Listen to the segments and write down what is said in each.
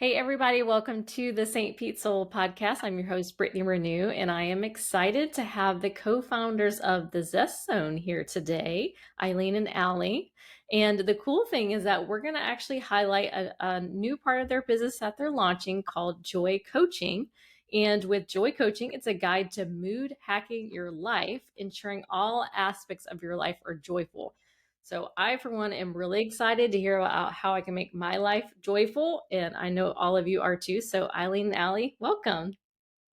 Hey, everybody, welcome to the St. Pete Soul podcast. I'm your host, Brittany Renew, and I am excited to have the co founders of the Zest Zone here today, Ilene and Alli. And the cool thing is that we're going to actually highlight a new part of their business that they're launching called Joy Coaching. And with Joy Coaching, it's a guide to mood hacking your life, ensuring all aspects of your life are joyful. So I, for one, am really excited to hear about how I can make my life joyful. And I know all of you are too. So Ilene and Alli, welcome.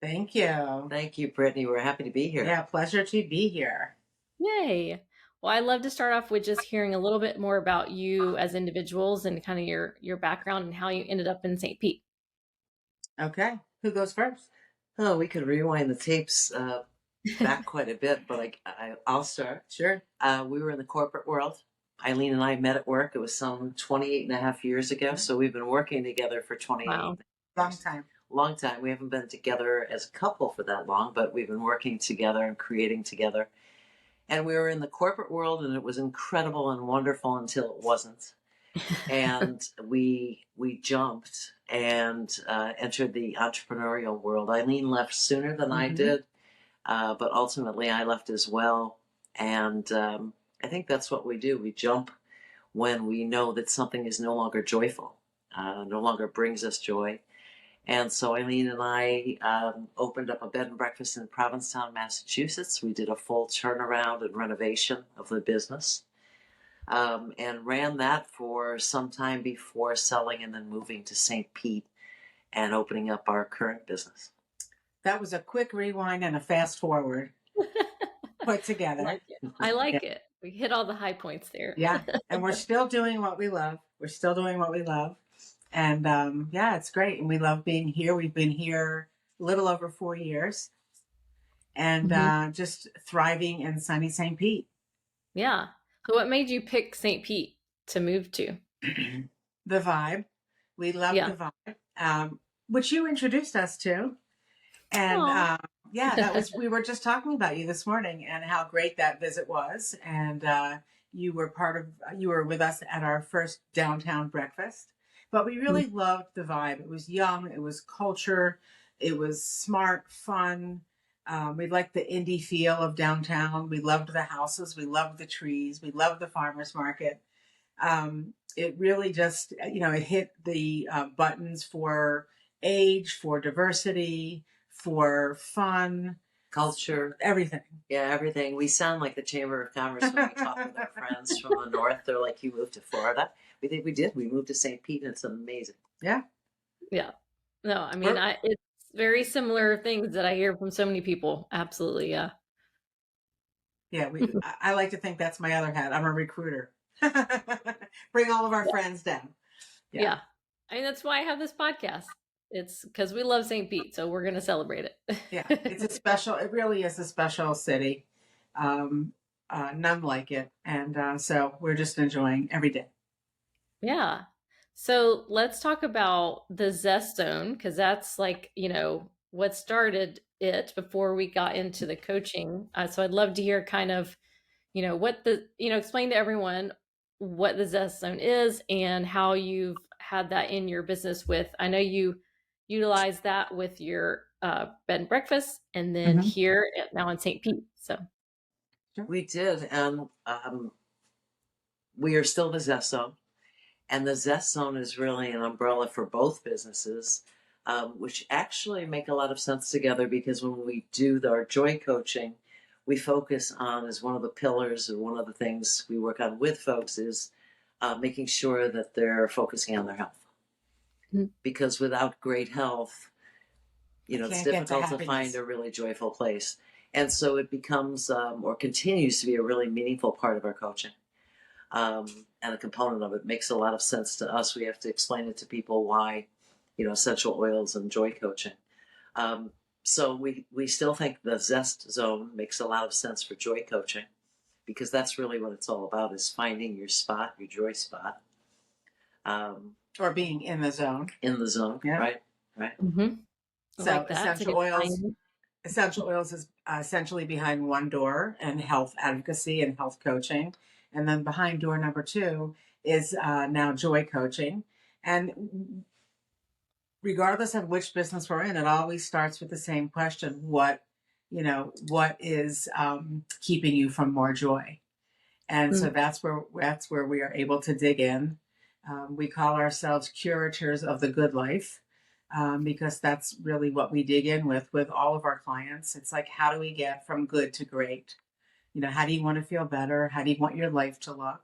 Thank you. Thank you, Brittany. We're happy to be here. Yeah, pleasure to be here. Yay. Well, I'd love to start off with just hearing a little bit more about you as individuals and kind of your background and how you ended up in St. Pete. Okay. Who goes first? Oh, we could rewind the tapes back quite a bit, but I'll start. Sure. We were in the corporate world. Ilene and I met at work. It was some 28 and a half years ago. So we've been working together for 28 Wow. Long time. Long time. We haven't been together as a couple for that long, but we've been working together and creating together. And we were in the corporate world, and it was incredible and wonderful until it wasn't. And we jumped and entered the entrepreneurial world. Ilene left sooner than I did, but ultimately I left as well. And I think that's what we do. We jump when we know that something is no longer joyful, no longer brings us joy. And so Ilene and I opened up a bed and breakfast in Provincetown, Massachusetts. We did a full turnaround and renovation of the business. And ran that for some time before selling and then moving to St. Pete and opening up our current business. That was a quick rewind and a fast forward put together. I like it. We hit all the high points there. Yeah. And we're still doing what we love. And yeah, it's great. And we love being here. We've been here a little over 4 years and just thriving in sunny St. Pete. Yeah. So what made you pick St. Pete to move to? The vibe. We love the vibe, which you introduced us to. And yeah, that was, we were just talking about you this morning and how great that visit was. And you were with us at our first downtown breakfast. But we really loved the vibe. It was young, it was culture, it was smart, fun. We liked the indie feel of downtown. We loved the houses, we loved the trees, we loved the farmers market. It really just, it hit the buttons for age, for diversity, for fun, culture, everything. Yeah, everything. We sound like the Chamber of Commerce when we talk with our friends from the north. They're like, "You moved to Florida." We think we did. We moved to St. Pete, and it's amazing. Yeah. Yeah. No, I mean, it's very similar things that I hear from so many people. Absolutely. Yeah. Yeah. I like to think that's my other hat. I'm a recruiter. Bring all of our friends down. Yeah. I mean, that's why I have this podcast. It's because we love St. Pete, so we're going to celebrate it. Yeah. It really is a special city. None like it. And so we're just enjoying every day. Yeah. So let's talk about the Zest Zone, because that's like, what started it before we got into the coaching. So I'd love to hear kind of, explain to everyone what the Zest Zone is and how you've had that in your business with, I know you utilize that with your bed and breakfast and then here now in St. Pete. So we did. And we are still the Zest Zone. And the Zest Zone is really an umbrella for both businesses, which actually make a lot of sense together because when we do our joy coaching, we focus on, as one of the pillars or one of the things we work on with folks is making sure that they're focusing on their health. Because without great health, it's difficult to find a really joyful place. And so it becomes or continues to be a really meaningful part of our coaching. And a component of it makes a lot of sense to us. We have to explain it to people why, essential oils and joy coaching. So we still think the Zest Zone makes a lot of sense for joy coaching because that's really what it's all about, is finding your spot, your joy spot. Or being in the zone. In the zone, yeah. Right. Mm-hmm. So like essential oils is essentially behind one door, and health advocacy and health coaching. And then behind door number 2 is now joy coaching. And regardless of which business we're in, it always starts with the same question: what, what is keeping you from more joy? And so that's where we are able to dig in. We call ourselves curators of the good life, because that's really what we dig in with all of our clients. It's like, how do we get from good to great? How do you want to feel better? How do you want your life to look?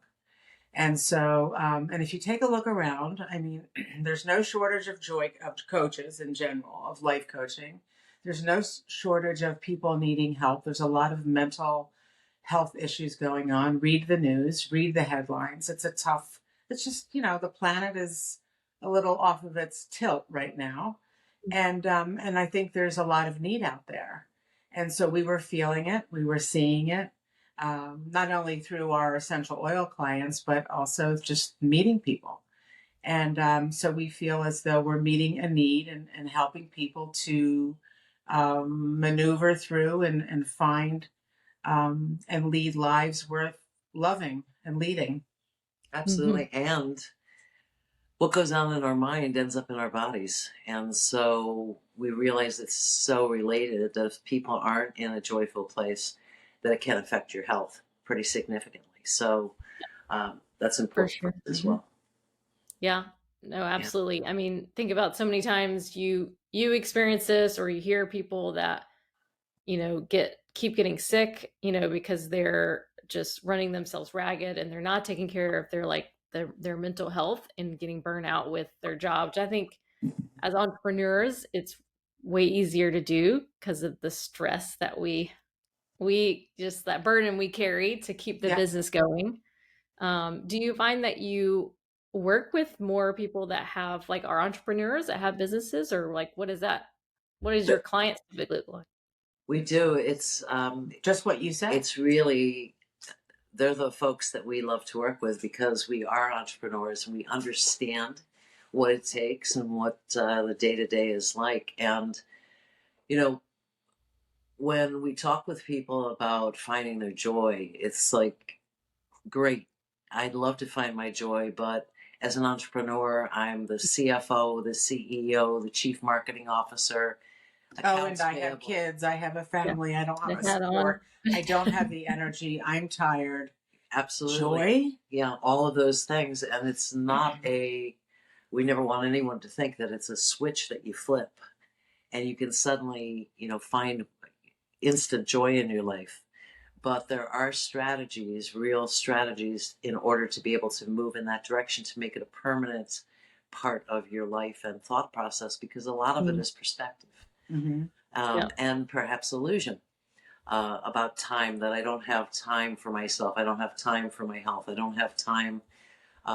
And so, and if you take a look around, I mean, there's no shortage of joy of coaches in general, of life coaching. There's no shortage of people needing help. There's a lot of mental health issues going on. Read the news, read the headlines. It's just, the planet is a little off of its tilt right now. And I think there's a lot of need out there. And so we were feeling it, we were seeing it, not only through our essential oil clients, but also just meeting people. And so we feel as though we're meeting a need and helping people to maneuver through and find and lead lives worth loving and leading. Absolutely. And what goes on in our mind ends up in our bodies. And so we realize it's so related that if people aren't in a joyful place, that it can affect your health pretty significantly. So that's important for us as well. Yeah, no, absolutely. Yeah. I mean, think about so many times you experience this, or you hear people that, keep getting sick, because they're just running themselves ragged and they're not taking care of their mental health and getting burnt out with their job, which I think as entrepreneurs, it's way easier to do because of the stress that we just that burden we carry to keep the business going. Do you find that you work with more people that have are entrepreneurs that have businesses, or what is that? What is your clients typically like? We do. It's just what you said. It's really, they're the folks that we love to work with because we are entrepreneurs and we understand what it takes and what the day-to-day is like. And, when we talk with people about finding their joy, it's like, great. I'd love to find my joy, but as an entrepreneur, I'm the CFO, the CEO, the chief marketing officer. And I have kids. I have a family. Yeah. I don't have a support. I don't have the energy. I'm tired. Absolutely. Joy. Yeah, all of those things. And it's not we never want anyone to think that it's a switch that you flip and you can suddenly, find instant joy in your life. But there are strategies, real strategies, in order to be able to move in that direction to make it a permanent part of your life and thought process, because a lot of it is perspective. And perhaps illusion about time, that I don't have time for myself. I don't have time for my health. I don't have time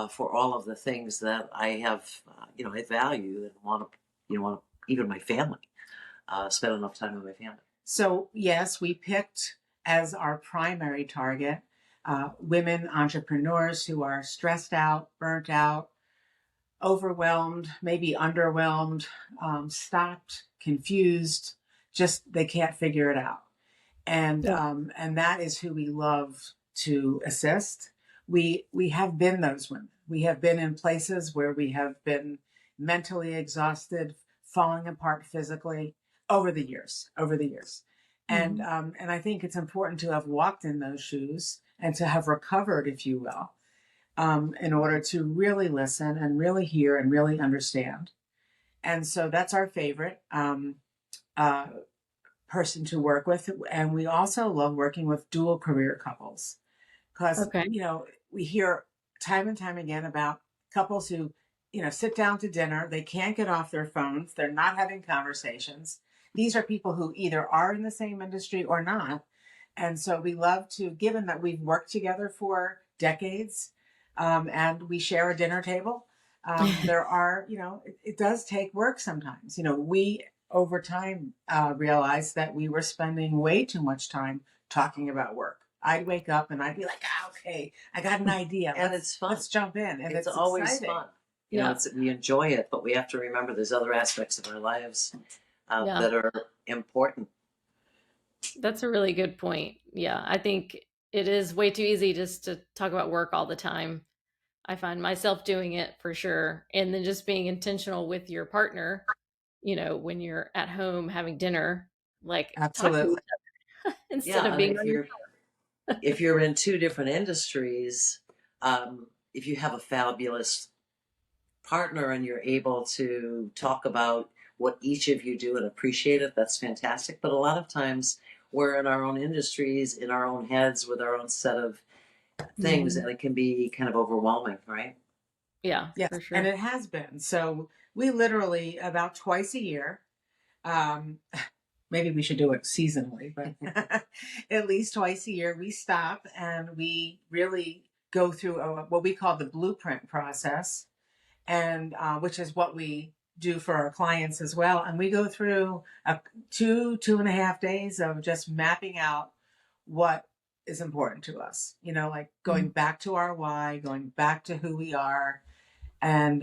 for all of the things that I have, I value and want to, even my family, spend enough time with my family. So yes, we picked as our primary target women entrepreneurs who are stressed out, burnt out, overwhelmed, maybe underwhelmed, stopped, confused, just they can't figure it out. And that is who we love to assist. We have been those women. We have been in places where we have been mentally exhausted, falling apart physically over the years. And I think it's important to have walked in those shoes and to have recovered, if you will, in order to really listen and really hear and really understand. And so that's our favorite person to work with. And we also love working with dual career couples because, we hear time and time again about couples who, sit down to dinner. They can't get off their phones. They're not having conversations. These are people who either are in the same industry or not. And so we love to, given that we've worked together for decades, and we share a dinner table, there are, it does take work sometimes. We over time realized that we were spending way too much time talking about work. I'd wake up and I'd be like, okay, I got an idea. And it's fun. Let's jump in. And it's always exciting. Fun. We enjoy it, but we have to remember there's other aspects of our lives that are important. That's a really good point. Yeah, I think it is way too easy just to talk about work all the time. I find myself doing it for sure. And then just being intentional with your partner, when you're at home having dinner, like talk to Absolutely. each other instead Yeah, of and being on your if you're in two different industries, if you have a fabulous partner and you're able to talk about what each of you do and appreciate it, that's fantastic. But a lot of times we're in our own industries, in our own heads, with our own set of things, Mhm. and it can be kind of overwhelming, right? Yeah, Yes, for and sure. it has been. So we literally about twice a year, um, maybe we should do it seasonally, but at least twice a year, we stop and we really go through what we call the blueprint process, and which is what we do for our clients as well. And we go through 2.5 days of just mapping out what is important to us. Like going Mhm. back to our why, going back to who we are, and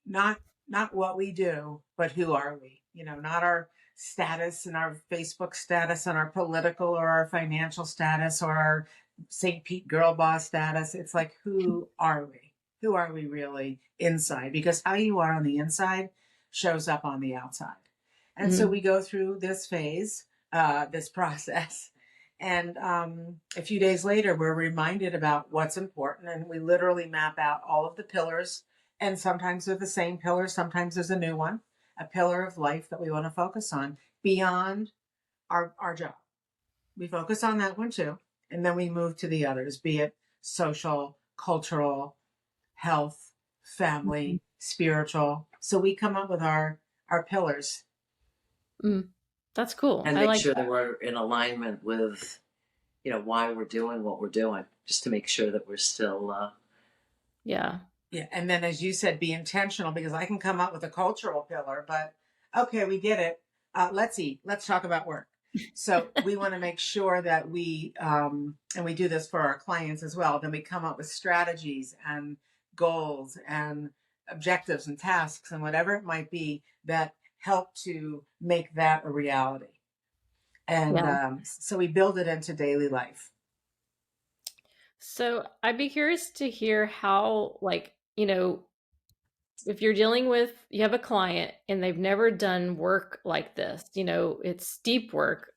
not not what we do, but who are we. Not our status and our Facebook status and our political or our financial status or our St. Pete girl boss status. It's like, who are we really inside, because how you are on the inside shows up on the outside. And so Mhm. we go through this phase, this process, and a few days later, we're reminded about what's important, and we literally map out all of the pillars. And sometimes they're the same pillars, sometimes there's a new one, a pillar of life that we want to focus on beyond our job. We focus on that one too. And then we move to the others, be it social, cultural, health, Mhm. family, spiritual. So we come up with our pillars. Mm. That's cool. And I make like sure that that. we're in alignment with, why we're doing what we're doing, just to make sure that we're still Yeah. Yeah, and then as you said, be intentional, because I can come up with a cultural pillar, but okay, we get it. Let's eat. Let's talk about work. So we want to make sure that and we do this for our clients as well. Then we come up with strategies and goals and objectives and tasks and whatever it might be that help to make that a reality. And Yeah. so we build it into daily life. So I'd be curious to hear how, like, if you're dealing with, you have a client and they've never done work like this, it's deep work.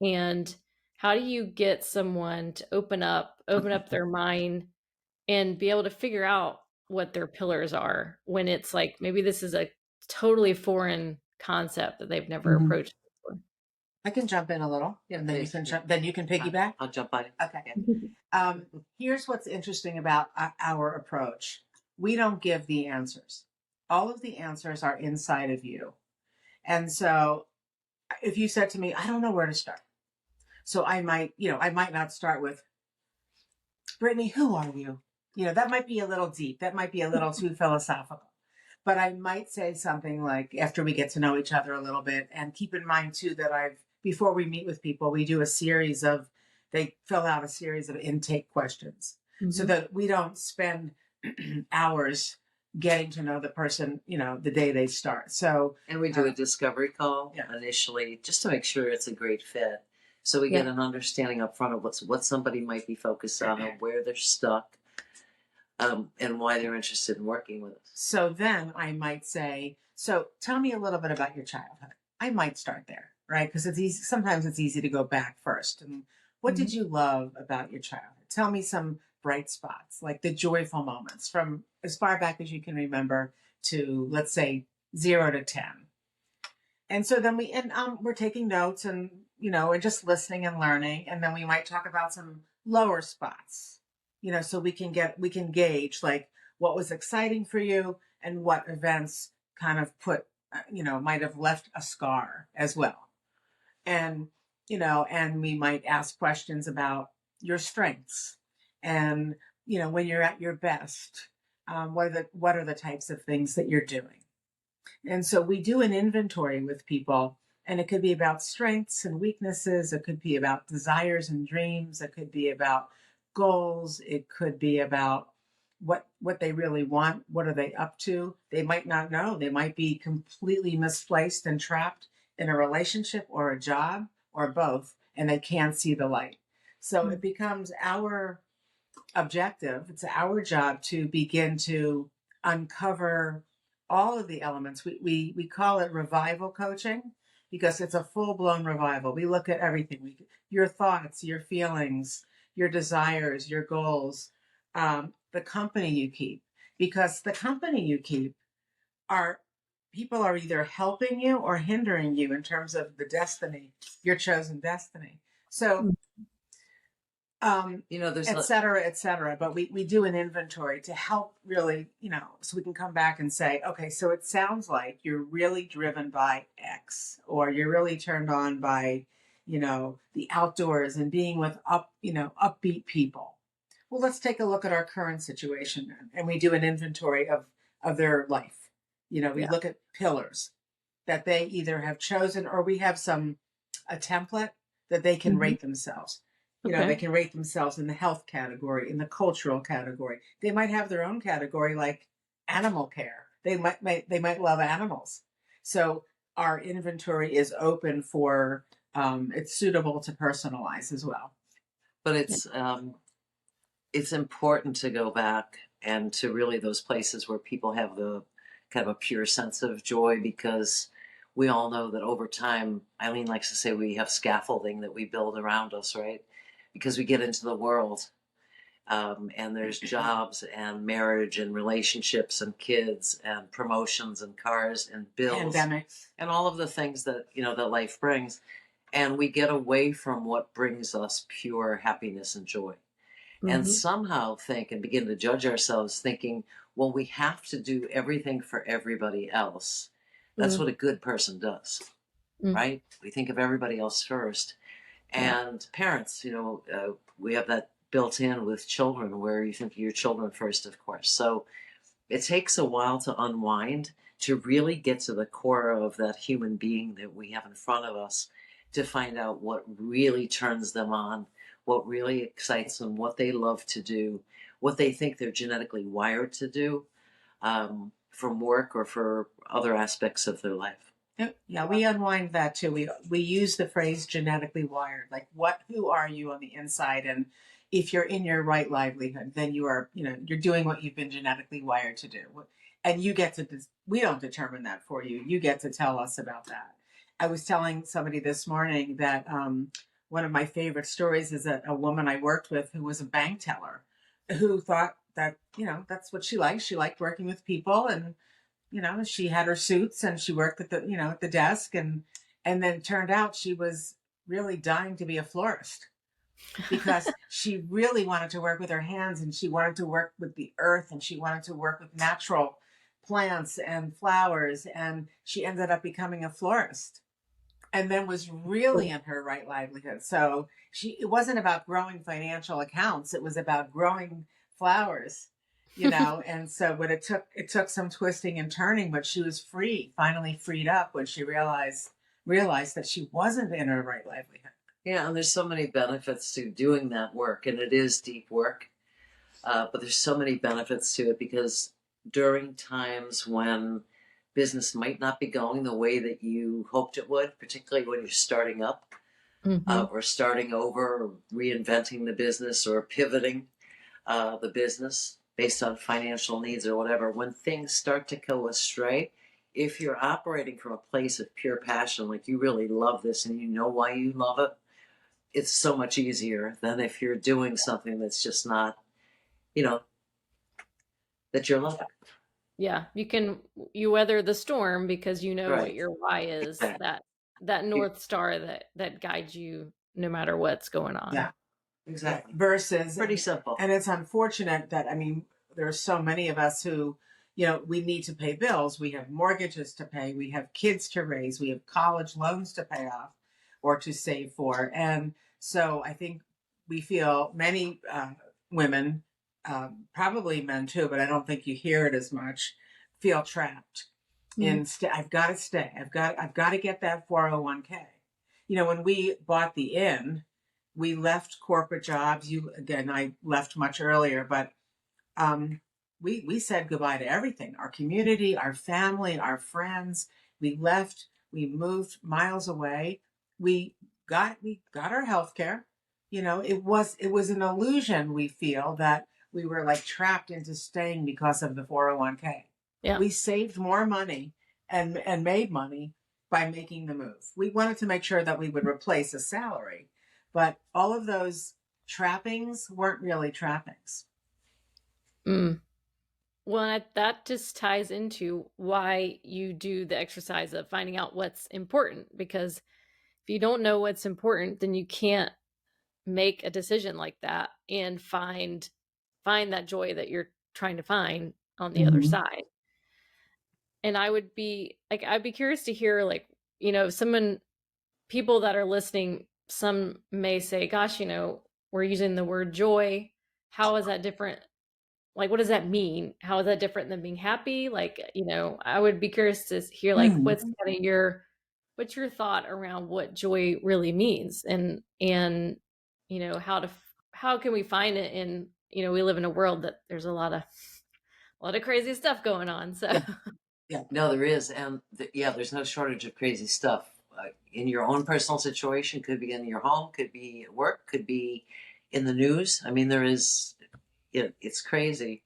And how do you get someone to open up their mind and be able to figure out what their pillars are when it's like maybe this is a totally foreign concept that they've never Mhm. approached before? I can jump in a little, yeah, and then you please. can then you can piggyback. I'll jump on it. Okay. Yeah. Here's what's interesting about our approach. We don't give the answers. All of the answers are inside of you. And so if you said to me, I don't know where to start. So I might not start with, Brittany, who are you? That might be a little deep. That might be a little too philosophical. But I might say something like, after we get to know each other a little bit, and keep in mind too that before we meet with people, we do they fill out a series of intake questions so Mhm. that we don't spend hours getting to know the person, the day they start. So, And we do a discovery call yeah. initially just to make sure it's a great fit. So we get Yeah. an understanding up front of what somebody might be focused on, or where they're stuck, and why they're interested in working with us. So then I might say, so tell me a little bit about your childhood. I might start there, right? Because it's easy. Sometimes it's easy to go back first. And what did Mhm. you love about your childhood? Tell me some bright spots, like the joyful moments from as far back as you can remember to, let's say, 0 to 10. And so then we're taking notes, and and just listening and learning, and then we might talk about some lower spots, so we can gauge like what was exciting for you and what events kind of might have left a scar as well. And and we might ask questions about your strengths, and when you're at your best, what are the types of things that you're doing. And so we do an inventory with people, and it could be about strengths and weaknesses. It could be about desires and dreams. It could be about goals. It could be about what they really want. What are they up to? They might not know. They might be completely misplaced and trapped in a relationship or a job or both, and they can't see the light. So it becomes our objective, it's our job to begin to uncover all of the elements. We call it revival coaching because it's a full-blown revival. We look at everything. Your thoughts, your feelings, your desires, your goals, the company you keep. Because the company you keep are people are either helping you or hindering you in terms of the destiny, your chosen destiny. So there's et cetera, et cetera. But we do an inventory to help really, so we can come back and say, okay, so it sounds like you're really driven by X, or you're really turned on by, the outdoors and being with upbeat people. Well, let's take a look at our current situation then. And we do an inventory of their life. We look at pillars that they either have chosen, or we have a template that they can rate themselves. They can rate themselves in the health category, in the cultural category. They might have their own category like animal care. They might love animals. So our inventory is open for it's suitable to personalize as well. But it's important to go back and to really those places where people have the kind of a pure sense of joy, because we all know that over time, Eileen likes to say we have scaffolding that we build around us, right? Because we get into the world, and there's jobs and marriage and relationships and kids and promotions and cars and bills, pandemics, and all of the things that that life brings, and we get away from what brings us pure happiness and joy, and somehow think and begin to judge ourselves, thinking, well, we have to do everything for everybody else. That's what a good person does, right? We think of everybody else first. And parents, we have that built in with children, where you think of your children first, of course. So it takes a while to unwind, to really get to the core of that human being that we have in front of us, to find out what really turns them on, what really excites them, what they love to do, what they think they're genetically wired to do, from work or for other aspects of their life. Yeah, we unwind that too. We use the phrase genetically wired. Like, who are you on the inside? And if you're in your right livelihood, then you are, you're doing what you've been genetically wired to do. And you get to, we don't determine that for you. You get to tell us about that. I was telling somebody this morning that one of my favorite stories is a woman I worked with who was a bank teller, who thought that, that's what she liked. She liked working with people, and she had her suits and she worked at the desk, and then it turned out she was really dying to be a florist, because she really wanted to work with her hands, and she wanted to work with the earth, and she wanted to work with natural plants and flowers, and she ended up becoming a florist, and then was really in her right livelihood. So it wasn't about growing financial accounts, it was about growing flowers. And so, but it took some twisting and turning, but she was finally freed up when she realized that she wasn't in her right livelihood. Yeah, and there's so many benefits to doing that work, and it is deep work, but there's so many benefits to it, because during times when business might not be going the way that you hoped it would, particularly when you're starting up, or starting over, or reinventing the business, or pivoting the business based on financial needs or whatever, when things start to go astray, if you're operating from a place of pure passion, like you really love this and you know why you love it, it's so much easier than if you're doing something that's just not, that you're loving. Yeah, you weather the storm because you know what your why is, Exactly. that North Star that guides you no matter what's going on. Yeah, exactly. Versus, pretty simple. And it's unfortunate that, there are so many of us who, we need to pay bills. We have mortgages to pay. We have kids to raise. We have college loans to pay off or to save for. And so I think we feel, many women, probably men too, but I don't think you hear it as much, feel trapped. I've got to stay. I've got to get that 401k. When we bought the inn, we left corporate jobs. I left much earlier, but we said goodbye to everything: our community, our family, our friends. We left. We moved miles away. We got our health care. it was an illusion. We feel that we were like trapped into staying because of the 401k. Yeah. We saved more money and made money by making the move. We wanted to make sure that we would replace a salary, but all of those trappings weren't really trappings. Mm. Well, that just ties into why you do the exercise of finding out what's important, because if you don't know what's important, then you can't make a decision like that and find that joy that you're trying to find on the other side. And I'd be curious to hear, like, people that are listening, some may say, gosh, we're using the word joy. How is that different? Like, what does that mean? How is that different than being happy? Like, I would be curious to hear, like, what's kind of what's your thought around what joy really means, and how can we find it in, we live in a world that there's a lot of crazy stuff going on. So Yeah. No, there is. And there's no shortage of crazy stuff. In your own personal situation, could be in your home, could be at work, could be in the news. I mean, there is, it's crazy.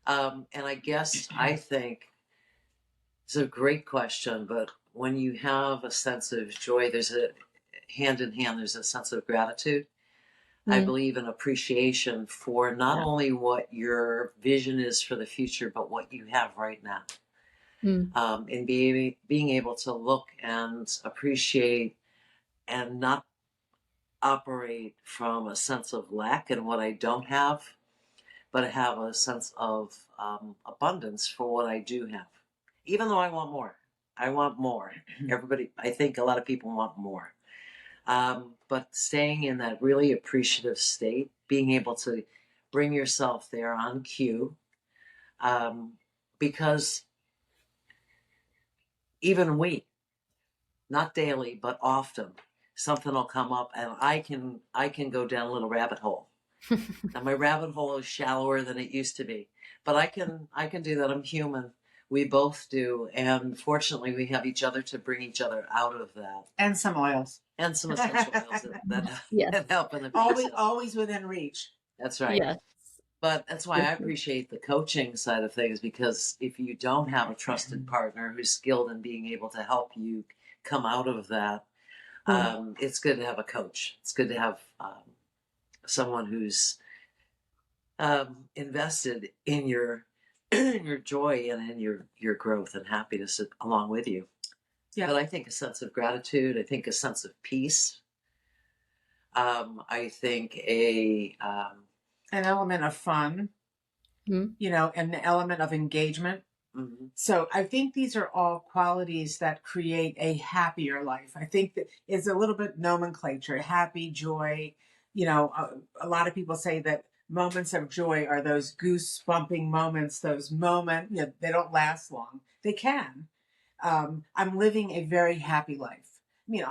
And I guess I think it's a great question, but when you have a sense of joy, there's a hand in hand, there's a sense of gratitude. I believe in appreciation for not only what your vision is for the future, but what you have right now. And being able to look and appreciate and not operate from a sense of lack in what I don't have, but have a sense of abundance for what I do have. Even though I want more. I want more. Everybody, I think a lot of people want more. But staying in that really appreciative state, being able to bring yourself there on cue, because even not daily, but often, something will come up and I can go down a little rabbit hole. Now my rabbit hole is shallower than it used to be, but I can do that. I'm human. We both do, and fortunately, we have each other to bring each other out of that, And some oils. and some essential oils that Yes. help in the process. Always within reach. That's right. Yes. But that's why I appreciate the coaching side of things, because if you don't have a trusted partner who's skilled in being able to help you come out of that, it's good to have a coach. It's good to have someone who's invested in your your joy and in your growth and happiness along with you. Yeah. But I think a sense of gratitude. I think a sense of peace. I think an element of fun, an element of engagement. So I think these are all qualities that create a happier life. I think that it's a little bit nomenclature: happy, joy. A lot of people say that moments of joy are those goose bumping moments, those moments, they don't last long. They can. I'm living a very happy life. I mean,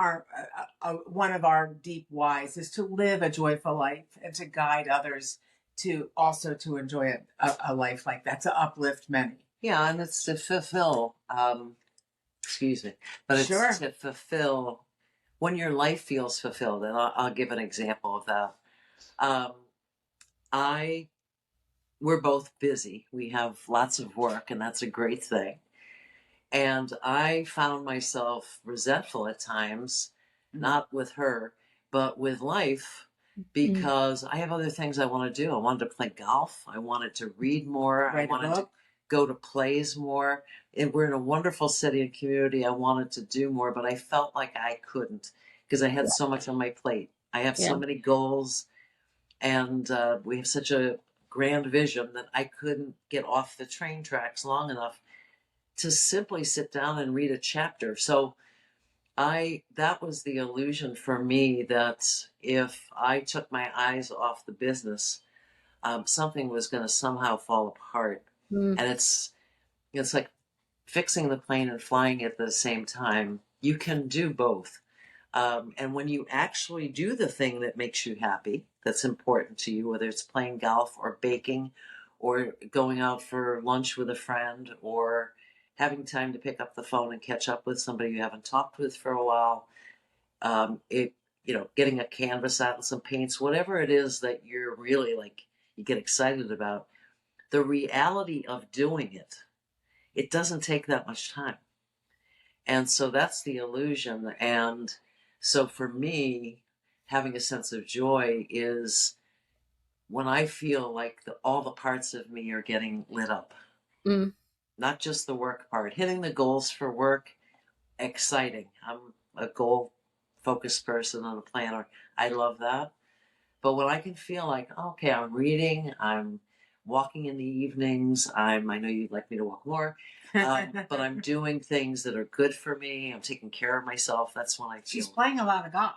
one of our deep whys is to live a joyful life and to guide others to also to enjoy a life like that, to uplift many. Yeah, and it's to fulfill, excuse me, but it's to fulfill when your life feels fulfilled. And I'll give an example of that. We're both busy. We have lots of work, and that's a great thing. And I found myself resentful at times, not with her, but with life, because I have other things I want to do. I wanted to play golf. I wanted to read more. I wanted to go to plays more. And we're in a wonderful city and community. I wanted to do more, but I felt like I couldn't because I had so much on my plate. I have so many goals, and we have such a grand vision that I couldn't get off the train tracks long enough to simply sit down and read a chapter. So that was the illusion for me, that if I took my eyes off the business, something was going to somehow fall apart. And it's like fixing the plane and flying at the same time. You can do both. And when you actually do the thing that makes you happy, that's important to you, whether it's playing golf or baking or going out for lunch with a friend or having time to pick up the phone and catch up with somebody you haven't talked with for a while, getting a canvas out and some paints, whatever it is that you're really like, you get excited about, the reality of doing it, it doesn't take that much time. And so that's the illusion. And so for me, having a sense of joy is when I feel like all the parts of me are getting lit up. Mm. Not just the work part. Hitting the goals for work, exciting. I'm a goal focused person and a planner. I love that. But when I can feel like, okay, I'm reading, I'm walking in the evenings, I know you'd like me to walk more, but I'm doing things that are good for me, I'm taking care of myself, that's when I feel. She's playing a lot of golf.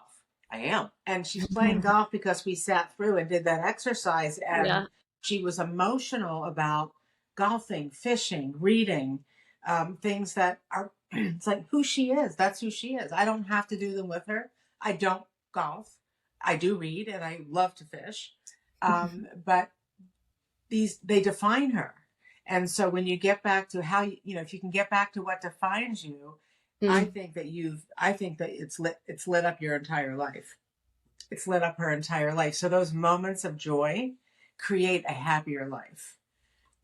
I am. And she's playing golf because we sat through and did that exercise, and she was emotional about golfing, fishing, reading, things that are, it's like who she is. That's who she is. I don't have to do them with her. I don't golf. I do read and I love to fish. But they define her. And so when you get back to how, if you can get back to what defines you, I think that it's lit up your entire life. It's lit up her entire life. So those moments of joy create a happier life.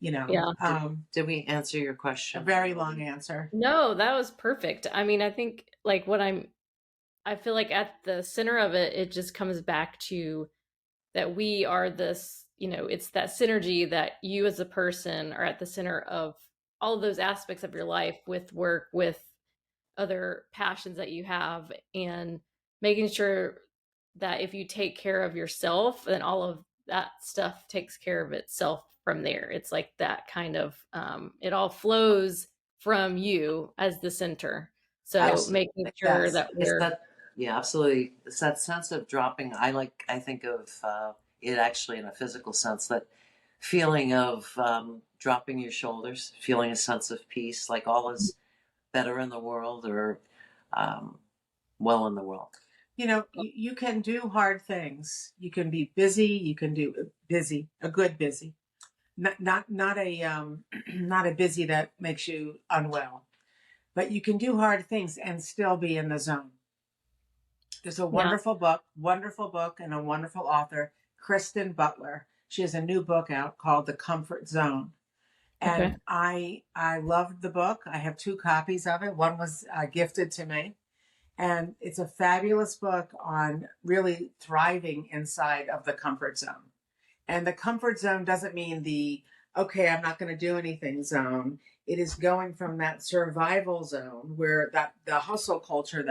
Did we answer your question? A very long answer. No, that was perfect. I mean, I think like I feel like at the center of it, it just comes back to that we are this, it's that synergy that you as a person are at the center of all of those aspects of your life, with work, with other passions that you have, and making sure that if you take care of yourself, then all of that stuff takes care of itself from there. It's like that kind of, it all flows from you as the center. So making sure that yeah, absolutely. It's that sense of dropping. I think of it actually in a physical sense, that feeling of dropping your shoulders, feeling a sense of peace, like all is better in the world, or well in the world. You can do hard things. You can be busy. You can do a good busy, not a not a busy that makes you unwell, but you can do hard things and still be in the zone. There's a wonderful book, and a wonderful author, Kristen Butler. She has a new book out called The Comfort Zone. And I loved the book. I have 2 copies of it. One was gifted to me. And it's a fabulous book on really thriving inside of the comfort zone. And the comfort zone doesn't mean okay, I'm not going to do anything zone. It is going from that survival zone where the hustle culture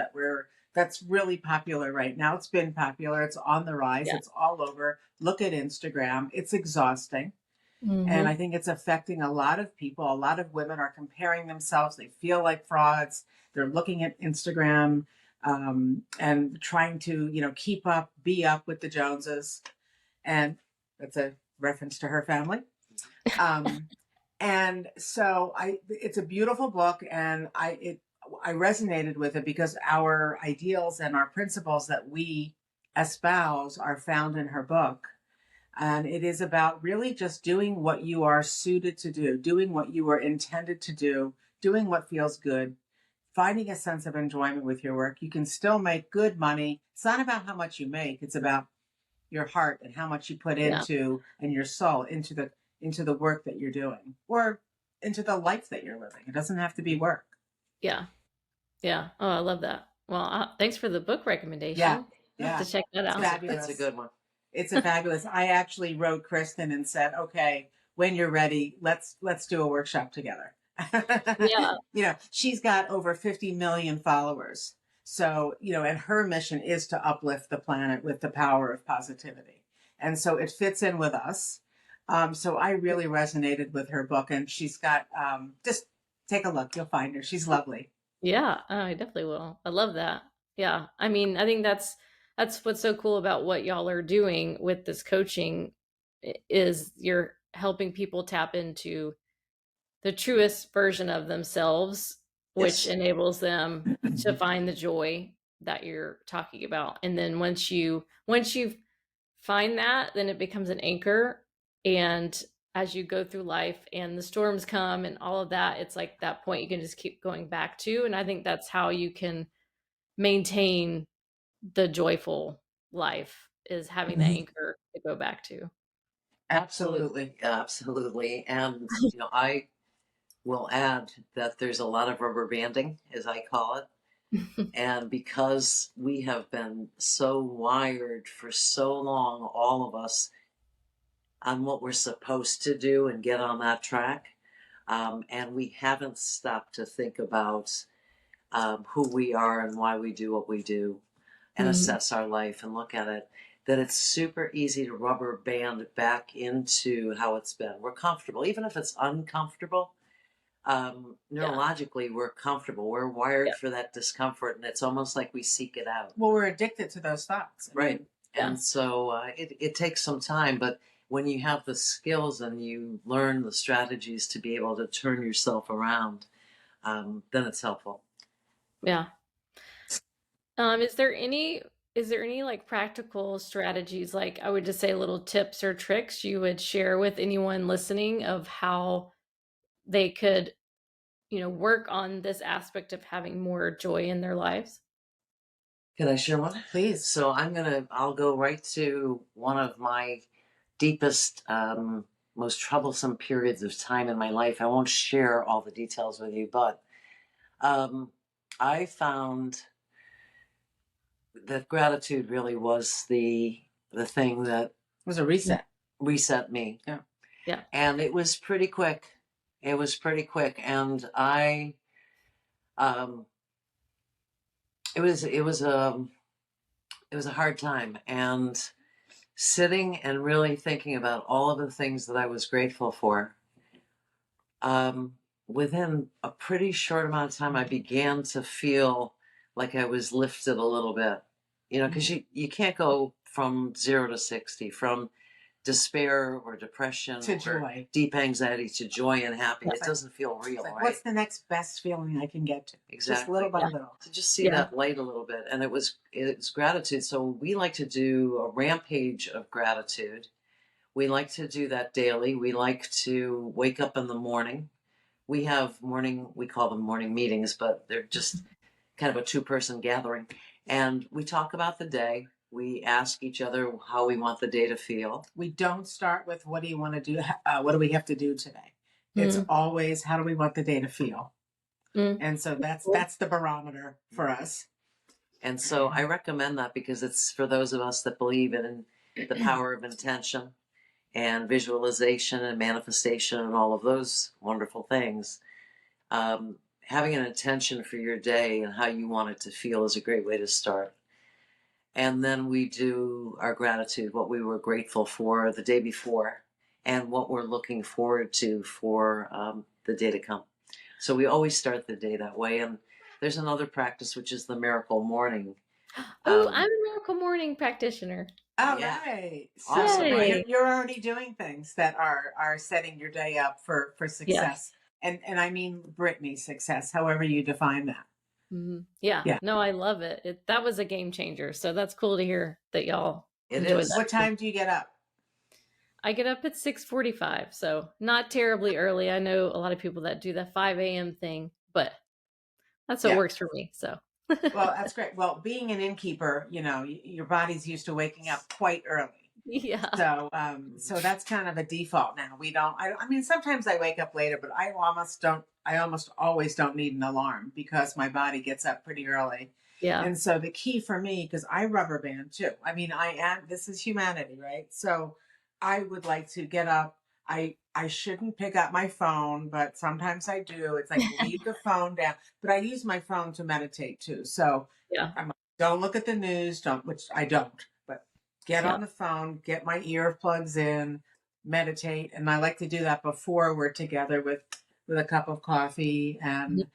that's really popular right now. It's been popular. It's on the rise. Yeah. It's all over. Look at Instagram. It's exhausting. Mm-hmm. And I think it's affecting a lot of people. A lot of women are comparing themselves. They feel like frauds. They're looking at Instagram and trying to, keep up, be up with the Joneses. And that's a reference to her family. And so it's a beautiful book, and I resonated with it because our ideals and our principles that we espouse are found in her book. And it is about really just doing what you are suited to do, doing what you were intended to do, doing what feels good, finding a sense of enjoyment with your work. You can still make good money. It's not about how much you make. It's about your heart and how much you put into, and your soul into the work that you're doing, or into the life that you're living. It doesn't have to be work. Yeah. Yeah. Oh, I love that. Well, thanks for the book recommendation. Yeah. Have to check that out. Fabulous. It's a good one. It's a fabulous. I actually wrote Kristen and said, okay, when you're ready, let's do a workshop together. Yeah. She's got over 50 million followers. So, and her mission is to uplift the planet with the power of positivity. And so it fits in with us. So I really resonated with her book, and she's got, just take a look. You'll find her. She's lovely. Yeah, I definitely will. I love that. Yeah. I mean, I think that's what's so cool about what y'all are doing with this coaching, is you're helping people tap into the truest version of themselves, which enables them to find the joy that you're talking about. And then once you find that, then it becomes an anchor. And as you go through life and the storms come and all of that, it's like that point you can just keep going back to. And I think that's how you can maintain the joyful life is having that anchor to go back to. Absolutely. Absolutely. And, I will add that there's a lot of rubber banding, as I call it. And because we have been so wired for so long, all of us, on what we're supposed to do and get on that track, and we haven't stopped to think about who we are and why we do what we do and assess our life and look at it, that it's super easy to rubber band back into how it's been. We're comfortable, even if it's uncomfortable. Neurologically, we're comfortable. We're wired for that discomfort, and it's almost like we seek it out. Well, we're addicted to those thoughts. Right. And so it takes some time, but when you have the skills and you learn the strategies to be able to turn yourself around, then it's helpful. Yeah. Is there any like practical strategies, like I would just say little tips or tricks you would share with anyone listening of how they could, work on this aspect of having more joy in their lives? Can I share one? Please. So I'll go right to one of my deepest, most troublesome periods of time in my life. I won't share all the details with you, but I found that gratitude really was the thing that was a reset me. Yeah. And it was pretty quick. And it was a hard time, and sitting and really thinking about all of the things that I was grateful for. Within a pretty short amount of time, I began to feel like I was lifted a little bit, because you can't go from 0 to 60, from despair or depression to or joy, deep anxiety to joy and happy. It doesn't feel real, like, right? What's the next best feeling I can get to? Exactly. Just little by little. To just see that light a little bit. And it's gratitude. So we like to do a rampage of gratitude. We like to do that daily. We like to wake up in the morning. We call them morning meetings, but they're just kind of a 2-person gathering. And we talk about the day. We ask each other how we want the day to feel. We don't start with what do you want to do? What do we have to do today? It's always how do we want the day to feel? And so that's the barometer for us. And so I recommend that because it's for those of us that believe in the power of intention and visualization and manifestation and all of those wonderful things. Having an intention for your day and how you want it to feel is a great way to start. And then we do our gratitude, what we were grateful for the day before and what we're looking forward to for the day to come. So we always start the day that way. And there's another practice, which is the miracle morning. Oh, I'm a miracle morning practitioner. All right. So Awesome. you're already doing things that are setting your day up for success. And I mean Brittany's success, however you define that. Yeah. No, I love it. That was a game changer. So that's cool to hear that y'all enjoyed that. What time do you get up? I get up at 6:45, so not terribly early. I know a lot of people that do the 5 a.m. thing, but that's what works for me. So well, that's great. Well, being an innkeeper, your body's used to waking up quite early. Yeah. So that's kind of a default now. I mean, sometimes I wake up later, but I almost always don't need an alarm because my body gets up pretty early. Yeah. And so the key for me, because I rubber band too. I mean, this is humanity, right? So I would like to get up. I shouldn't pick up my phone, but sometimes I do. It's like leave the phone down. But I use my phone to meditate too. So don't look at the news, which I don't. But get on the phone, get my earplugs in, meditate, and I like to do that before we're together with a cup of coffee and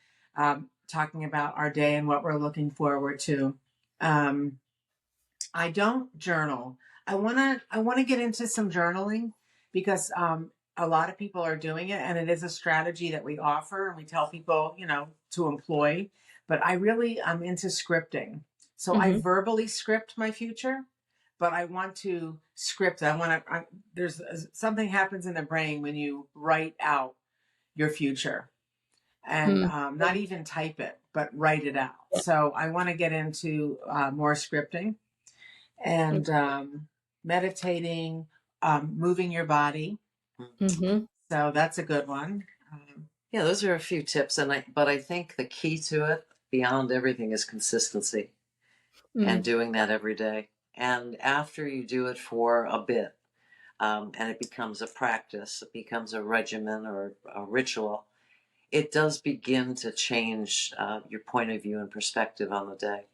talking about our day and what we're looking forward to. I don't journal. I wanna get into some journaling because a lot of people are doing it, and it is a strategy that we offer and we tell people, to employ. But I'm into scripting. So I verbally script my future, but I want to script. There's something happens in the brain when you write out your future. and not even type it, but write it out. So I want to get into more scripting and meditating, moving your body. Mm-hmm. So that's a good one. Yeah, those are a few tips, but I think the key to it, beyond everything, is consistency and doing that every day. And after you do it for a bit, and it becomes a practice, it becomes a regimen or a ritual, it does begin to change your point of view and perspective on the day.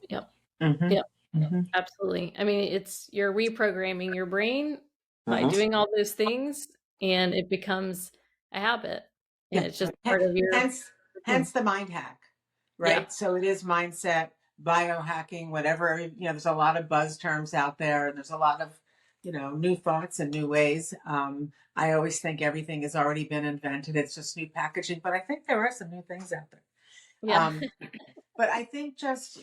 Yep. Mm-hmm. Yep. Mm-hmm. Absolutely. I mean, you're reprogramming your brain by Mm-hmm. doing all those things, and it becomes a habit, and Yeah. it's just part of your Hence the mind hack, right? Yeah. So it is mindset, biohacking, whatever. There's a lot of buzz terms out there, and there's a lot of new thoughts and new ways. I always think everything has already been invented. It's just new packaging, but I think there are some new things out there. Yeah. But I think just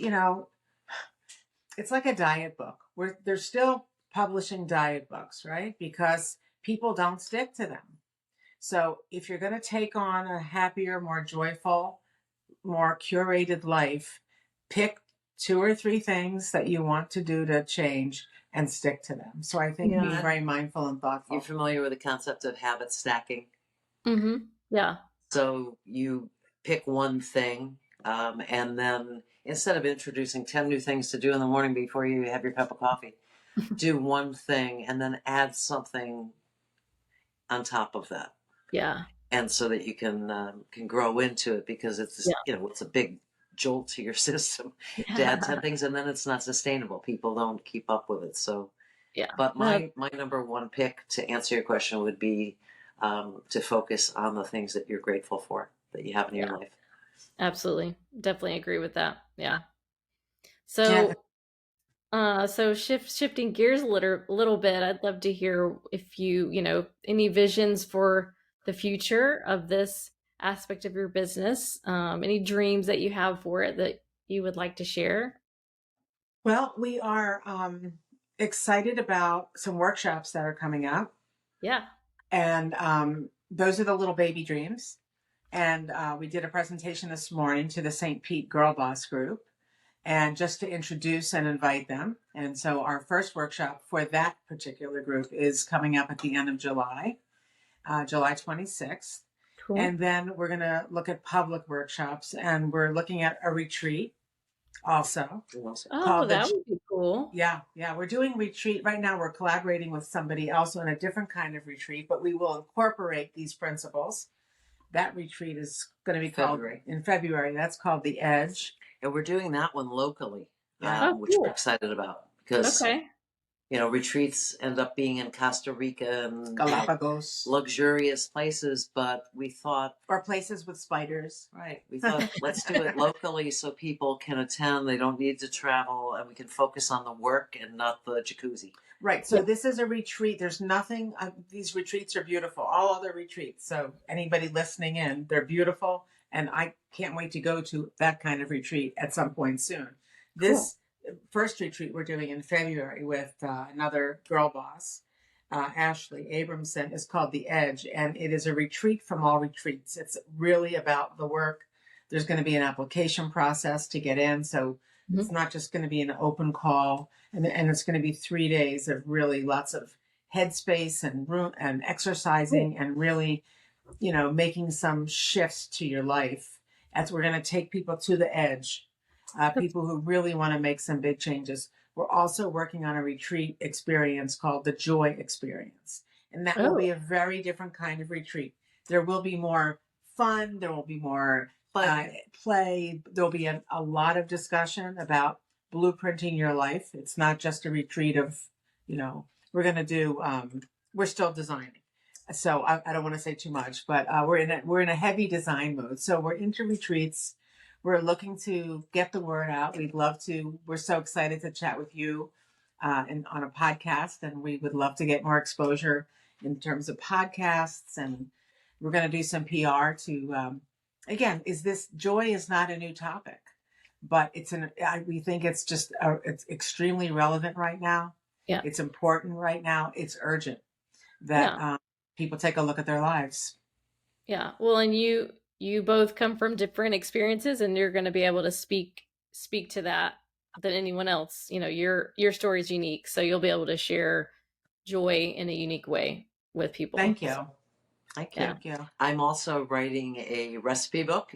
it's like a diet book. They're still publishing diet books, right? Because people don't stick to them. So if you're going to take on a happier, more joyful, more curated life, pick 2 or 3 things that you want to do to change and stick to them. So I think being very mindful and thoughtful. You're familiar with the concept of habit stacking? Mm-hmm. Yeah. So you pick one thing, and then instead of introducing 10 new things to do in the morning before you have your cup of coffee, do one thing and then add something on top of that. Yeah. And so that you can grow into it, because it's it's a big jolt to your system to add 10 things, and then it's not sustainable. People don't keep up with it. So but my number one pick to answer your question would be to focus on the things that you're grateful for that you have in your life. Absolutely. Definitely agree with that. Yeah. So shifting gears a little bit, I'd love to hear if any visions for the future of this aspect of your business, any dreams that you have for it that you would like to share. Well, we are excited about some workshops that are coming up. Yeah. And those are the little baby dreams. And we did a presentation this morning to the St. Pete Girl Boss group, and just to introduce and invite them. And so our first workshop for that particular group is coming up at the end of July, July 26th. Cool. And then we're going to look at public workshops, and we're looking at a retreat also. Oh, that would be cool. Yeah. We're doing retreat. Right now we're collaborating with somebody else on a different kind of retreat, but we will incorporate these principles. That retreat is going to be called in February. That's called The Edge. And we're doing that one locally, which cool. we're excited about, because retreats end up being in Costa Rica and Galapagos, luxurious places, but we thought, or places with spiders. Right. We thought, let's do it locally so people can attend. They don't need to travel, and we can focus on the work and not the jacuzzi. Right. So this is a retreat. There's nothing. These retreats are beautiful. All other retreats. So anybody listening in, they're beautiful, and I can't wait to go to that kind of retreat at some point soon. This first retreat we're doing in February with another girl boss, Ashley Abramson, is called The Edge, and it is a retreat from all retreats. It's really about the work. There's going to be an application process to get in, so it's not just going to be an open call, and it's going to be 3 days of really lots of headspace and room and exercising and really, making some shifts to your life. As we're going to take people to the edge, people who really want to make some big changes. We're also working on a retreat experience called the Joy Experience, and that will be a very different kind of retreat. There will be more fun. There will be more play. There'll be a lot of discussion about blueprinting your life. It's not just a retreat of, we're going to do, we're still designing. So I don't want to say too much, but we're in a heavy design mode. So we're into retreats. We're looking to get the word out. We'd love to. We're so excited to chat with you on a podcast, and we would love to get more exposure in terms of podcasts. And we're going to do some PR to, again, joy is not a new topic, but we think it's just, it's extremely relevant right now. Yeah. It's important right now. It's urgent that people take a look at their lives. Yeah. Well, and you both come from different experiences, and you're going to be able to speak to that than anyone else. You know, your story is unique, so you'll be able to share joy in a unique way with people. Thank you. Thank you. Yeah. Thank you. I'm also writing a recipe book.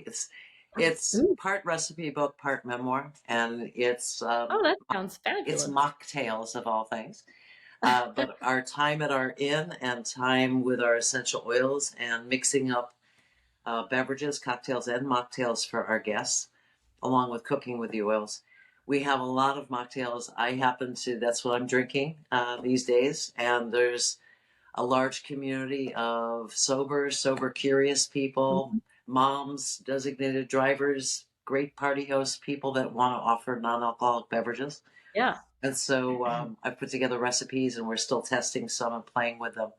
It's Ooh. part recipe book, part memoir, and it's Oh, that sounds fabulous. mocktails of all things. But our time at our inn and time with our essential oils and mixing up beverages, cocktails, and mocktails for our guests, along with cooking with the oils. We have a lot of mocktails. That's what I'm drinking these days. And there's a large community of sober curious people, moms, designated drivers, great party hosts, people that want to offer non-alcoholic beverages. Yeah. And so I put together recipes, and we're still testing some and playing with them.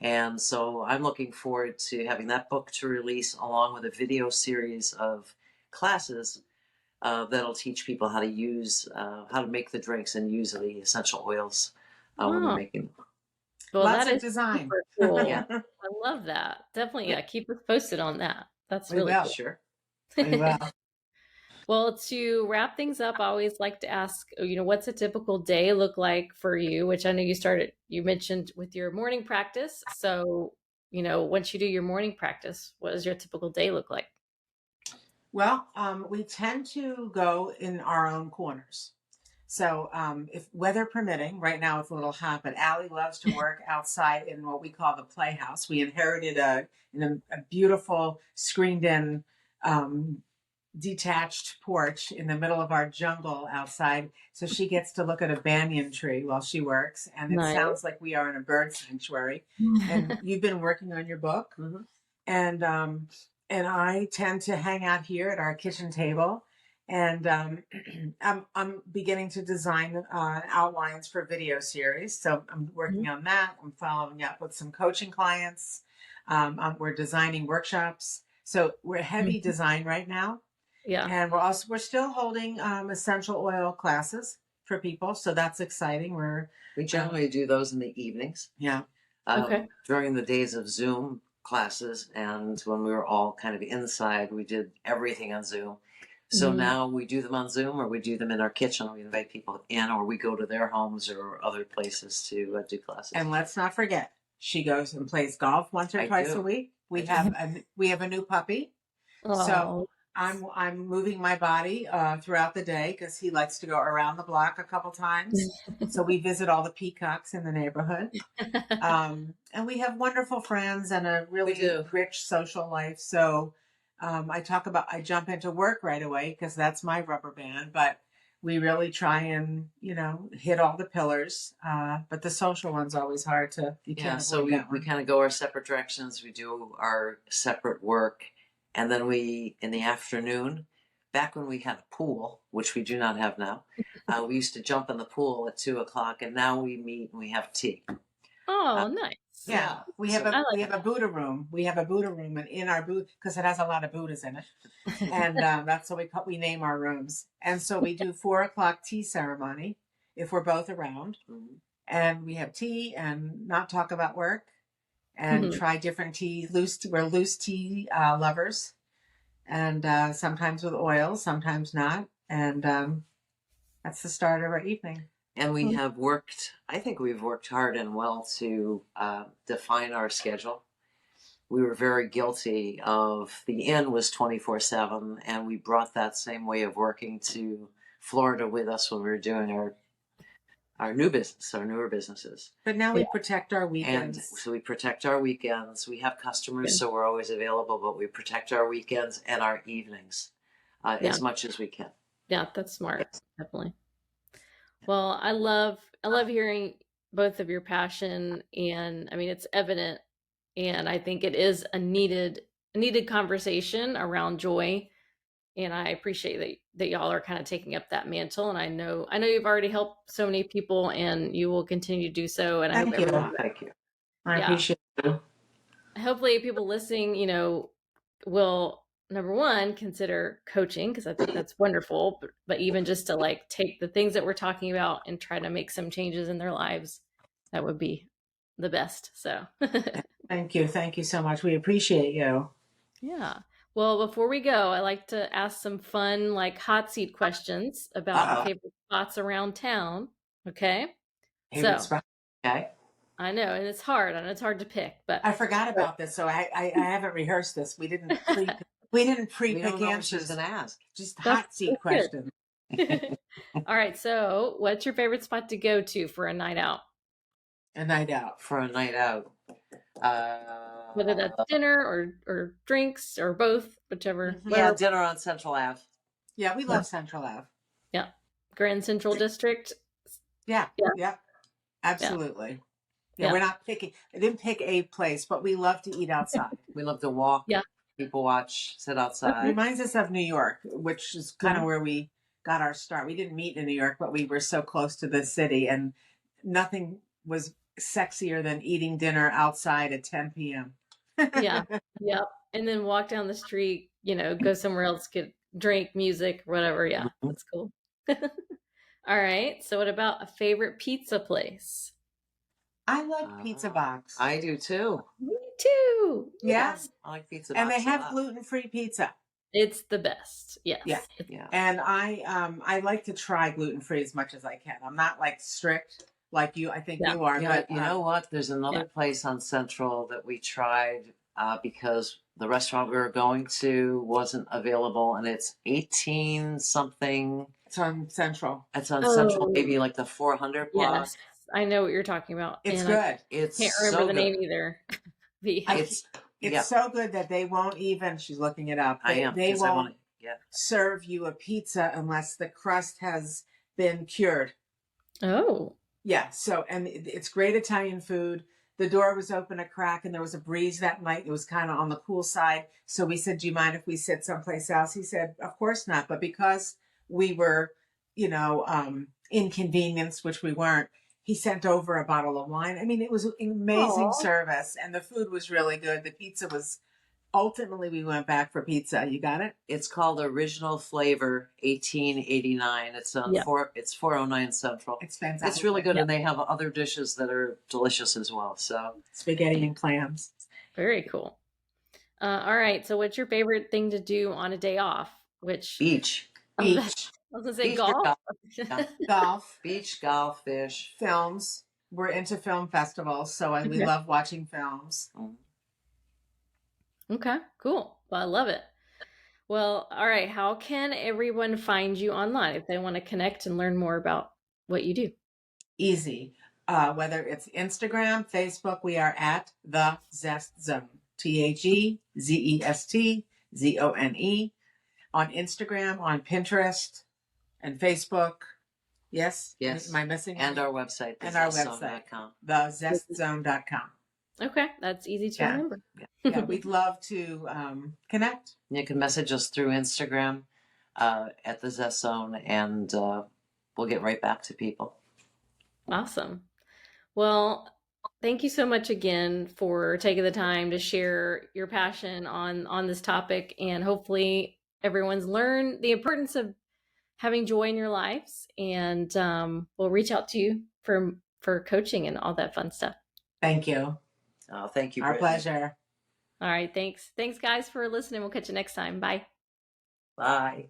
And so I'm looking forward to having that book to release, along with a video series of classes that'll teach people how to make the drinks and use the essential oils when they're making them. Well, Lots that of is design. super cool. Yeah. I love that. Definitely, yeah. Keep us posted on that. That's We really will. cool. Sure. We will. Well, to wrap things up, I always like to ask, what's a typical day look like for you? Which I know you mentioned with your morning practice. So, once you do your morning practice, what does your typical day look like? Well, we tend to go in our own corners. So, if weather permitting, right now it's a little hot, but Allie loves to work outside in what we call the playhouse. We inherited a beautiful screened-in, detached porch in the middle of our jungle outside. So she gets to look at a banyan tree while she works, and it Nice. sounds like we are in a bird sanctuary. And you've been working on your book, and I tend to hang out here at our kitchen table. And I'm beginning to design outlines for video series. So I'm working on that. I'm following up with some coaching clients. We're designing workshops. So we're heavy design right now. Yeah. And we're still holding essential oil classes for people. So that's exciting. We generally do those in the evenings. Yeah. Okay. During the days of Zoom classes, and when we were all kind of inside, we did everything on Zoom. So now we do them on Zoom, or we do them in our kitchen. We invite people in, or we go to their homes or other places to do classes. And let's not forget, she goes and plays golf once or twice a week. We have a new puppy. Oh. So I'm moving my body throughout the day because he likes to go around the block a couple times. So we visit all the peacocks in the neighborhood. And we have wonderful friends and a really rich social life. So I jump into work right away because that's my rubber band, but we really try and, hit all the pillars. But the social one's always hard to, you can't so we kind of go our separate directions. We do our separate work. And then in the afternoon, back when we had a pool, which we do not have now, we used to jump in the pool at 2:00, and now we meet and we have tea. Oh, nice. Yeah, we have a Buddha room. We have a Buddha room, and in our Buddha, because it has a lot of Buddhas in it, and that's what we name our rooms. And so we do 4:00 tea ceremony if we're both around, and we have tea and not talk about work, and try different tea. We're loose tea lovers, and sometimes with oil, sometimes not, and that's the start of our evening. And we have I think we've worked hard and well to define our schedule. We were very guilty of the inn was 24/7, and we brought that same way of working to Florida with us when we were doing our newer businesses. But now we protect our weekends. And so we protect our weekends. We have customers, so we're always available, but we protect our weekends and our evenings as much as we can. Yeah, that's smart. Yes. Definitely. Well, I love hearing both of your passion, and I mean, it's evident, and I think it is a needed conversation around joy. And I appreciate that y'all are kind of taking up that mantle. And I know you've already helped so many people, and you will continue to do so. And Thank you. I appreciate it. Hopefully people listening, will, number one, consider coaching, because I think that's wonderful. But even just to take the things that we're talking about and try to make some changes in their lives, that would be the best. So Thank you so much. We appreciate you. Yeah. Well, before we go, I like to ask some fun, like hot seat questions about favorite spots around town. Okay. Favorite So spot. Okay. I know, and it's hard. I know it's hard to pick, but I forgot about this, so I haven't rehearsed this. We didn't pre We pick don't know what she's answers. going to ask. Just that's, hot seat that's questions. good. All right. So, what's your favorite spot to go to for a night out? A night out. For a night out. Whether that's dinner or drinks or both, whichever. Yeah, dinner on Central Ave. Yeah, we love Central Ave. Yeah. Grand Central District. Yeah. Absolutely. Yeah, Yeah. we're not picking. I didn't pick a place, but we love to eat outside. We love to walk. Yeah. People watch, sit It outside. reminds us of New York, which is kind of where we got our start. We didn't meet in New York, but we were so close to the city, and nothing was sexier than eating dinner outside at 10 p.m. Yeah. Yep. And then walk down the street, go somewhere else, get drink, music, whatever. Yeah. That's cool. All right. So what about a favorite pizza place? I like Pizza Box. I do too. Me too. Yes. I like Pizza Box. And they have gluten-free pizza. It's the best. Yes. Yeah. And I like to try gluten-free as much as I can. I'm not like strict like you. I think you are. Yeah, but you know what? There's another place on Central that we tried because the restaurant we were going to wasn't available, and it's 18 something. It's on Central. It's on Central, maybe like the 400 block. Yes, I know what you're talking about. It's good. It's can't remember the name either. It's so good that they won't even. She's looking it up. They won't serve you a pizza unless the crust has been cured. Oh. Yeah. So, and it's great Italian food. The door was open a crack and there was a breeze that night. It was kind of on the cool side. So we said, do you mind if we sit someplace else? He said, of course not. But because we were, inconvenienced, which we weren't, he sent over a bottle of wine. I mean, it was an amazing service and the food was really good. The pizza was, ultimately we went back for pizza. You got it? It's called Original Flavor 1889. It's on it's 409 Central. It's fantastic. It's really good. And they have other dishes that are delicious as well. So spaghetti and clams. Very cool. All right. So what's your favorite thing to do on a day off? Beach. I was going to say golf. Golf. Beach, golf, fish. Films. We're into film festivals, so we love watching films. Okay, cool. Well, I love it. Well, all right. How can everyone find you online if they want to connect and learn more about what you do? Easy. Whether it's Instagram, Facebook, we are at the Zest Zone. TheZestzone. On Instagram, on Pinterest, and Facebook. Yes. Am I missing? And our website. TheZestzone.com. Okay, that's easy to remember. Yeah, we'd love to connect. You can message us through Instagram at the Zest Zone, and we'll get right back to people. Awesome. Well, thank you so much again for taking the time to share your passion on this topic, and hopefully everyone's learned the importance of having joy in your lives, and we'll reach out to you for coaching and all that fun stuff. Thank you. Oh, thank you. Our pleasure. All right. Thanks, guys, for listening. We'll catch you next time. Bye. Bye.